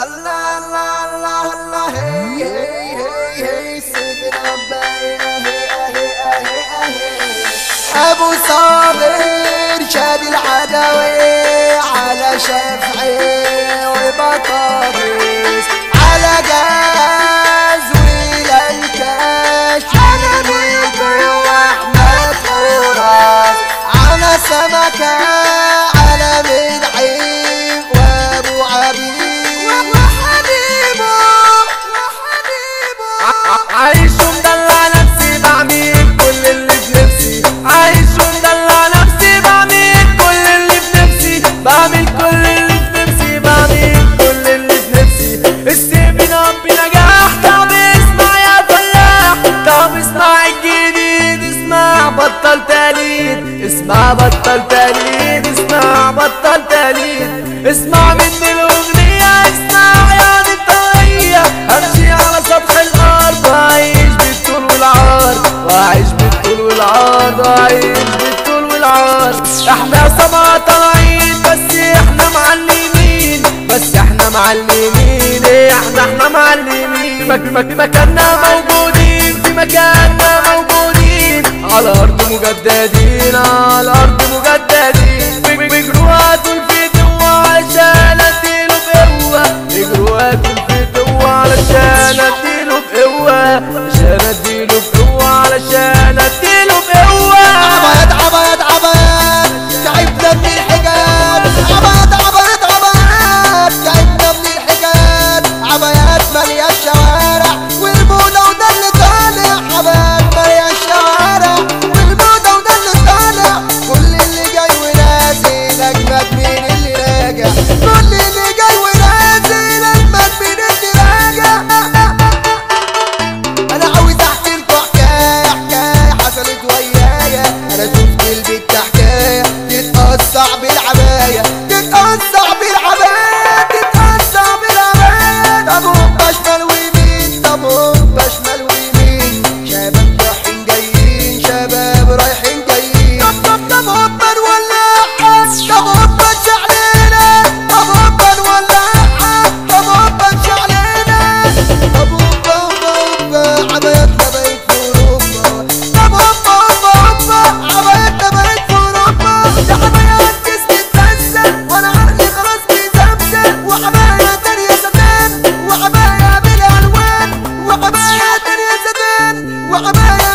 الله الله الله الله هي هي هي هي سيدنا باينه ابو صابر شاد العدوي على شفعي وبطارس على جاز والانكاش على بيبي واحمد فراس على سمكه على منعيم وابو عبيد وحبيبه عايش ومدلع نفسي بعمل كل اللي في نفسي، عايش ومدلع نفسي بعمل كل اللي في نفسي، بعمل كل اللي في نفسي، بعمل كل اللي في نفسي. السيف ربي نجاح. طب اسمع يا فلاح، طب اسمع الجديد، اسمع بطل تقليد، اسمع بطل تقليد، اسمع بطل تقليد، اسمع مني الاغنية، اسمع يا دي الطريقة. امشي على سطح الارض واعيش بالطول والعار، واعيش بالطول والعار، واعيش بالطول والعار. احنا سما طالعين بس احنا معلمين، بس احنا معلمين، احنا معلمين. في مكاننا موجودين، في مكاننا موجودين، على ارض مجددين، على ارض مجددين. بيجروا هاتوا الفتوة علشان اديله بقوة، بيجروا هاتوا الفتوة علشان اديله بقوة، علشان اديله بقوة، علشان اديله بقوة. عبايات عبايات عبايات تعبنا من الحكايات، عبايات عبايات عبايات تعبنا من الحكايات. عبايات مالية الشوارع والموضة وده اللي طالع، عبايات مالية الشوارع والموضة وده اللي طالع. كل اللي جاي ونازل اجمد من اللي راجع، كل اللي جاي ونازل اجمد من اللي راجع. انا عاوز احكي لكم حكايه حصلت ويايا. انا شفت البت حكايه تتقطع بالعبايه، تتقطع بالعبايه، تتقطع بالعبايه. طب هوبا شمال ويمين، طب هوبا شمال ويمين، شباب رايحين جايين، شباب رايحين جايين. طب هوبا نولعها، طب هوبا نشعلنا، طب هوبا نولعها، طب هوبا نشعلنا. طب هوبا هوبا هوبا عبايتنا بقت في اوروبا، طب هوبا هوبا هوبا عبايتنا بقت في اوروبا. دي عبايات جسمي اتنزل وانا عقلي خلاص بيزمزم، وعباية تانية زمان، وعباية بالالوان، وعباية تانية زمان، وعباية